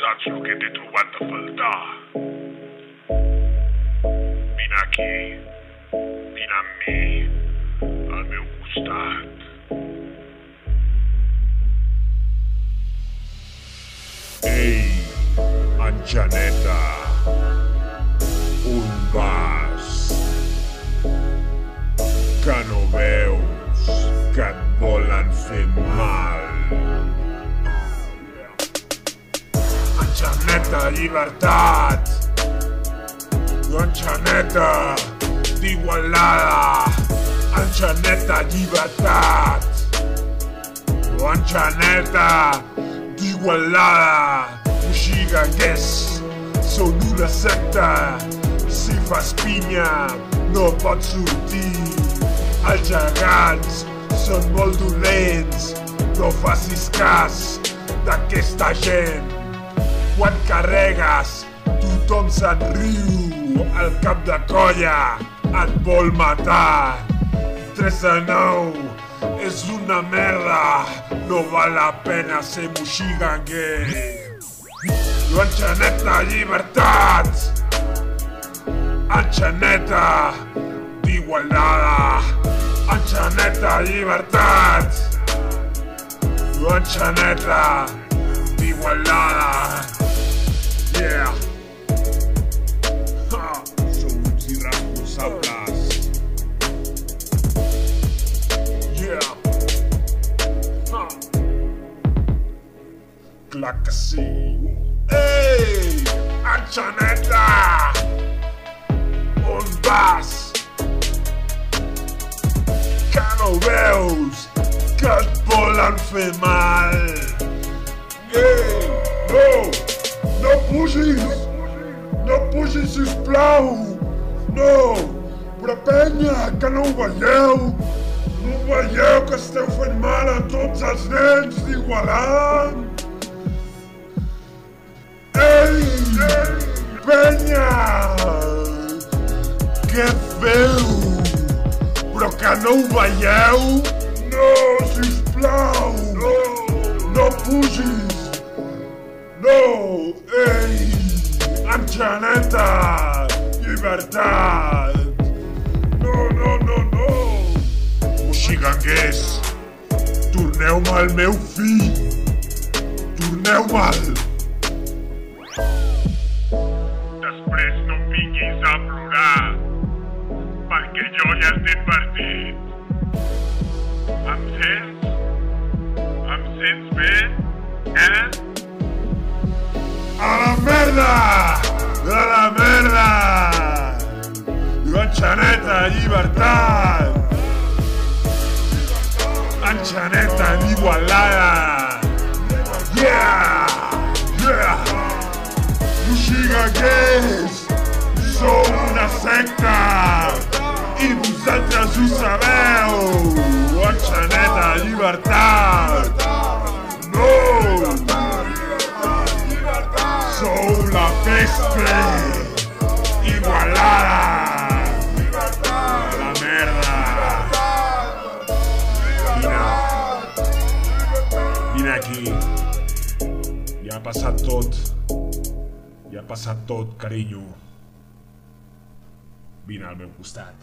saps el que t'he trobat a faltar. Vine aquí, vine amb mi, al meu costat. Ei, enxaneta, on vas? Que no veus que et volen fer mal? Enxaneta, llibertat! Enxaneta d'Igualada! Enxaneta, llibertat! Enxaneta d'Igualada! Moixiganguers són una secta. Si fas pinya no pots sortir. Els gegants són molt dolents. No facis cas d'aquesta gent. Quan carregues tothom se'n riu. El cap de colla et vol matar. 3 a 9 és una merda. No val la pena ser moixiganguer. Enxaneta, llibertat! Enxaneta d'Igualada! Enxaneta, llibertat! Enxaneta d'Igualada! Yeah! Sou uns irresponsables! Yeah! Clar que sí! Ei! Enxaneta! On vas? Que no veus que et volen fer mal? Ei! No! No pugis! No pugis, sisplau! No! Però penya, que no ho veieu? No ho veieu que esteu fent mal a tots els nens d'Igualada? Ei! Penya! Què feu? Però que no ho veieu? No, sisplau! No! No pugis! No! Ei! Enxaneta! Llibertat! No, no, no, no! Moixiganguers! Torneu-me al meu fill! Torneu-me'l! Després no em vinguis a plorar, perquè jo ja t'he advertit. Em sents? Em sents bé? A la merda! A la merda! Enxaneta, llibertat! Enxaneta d'Igualada! Yeah! Yeah! Moixiganguers! Sou una secta! I vosaltres ho sabeu! Enxaneta, llibertat! No! Sou la peste! Igualada! La merda! Vine aquí. Ja ha passat tot. Ja ha passat tot, carinyo. Vine al meu costat.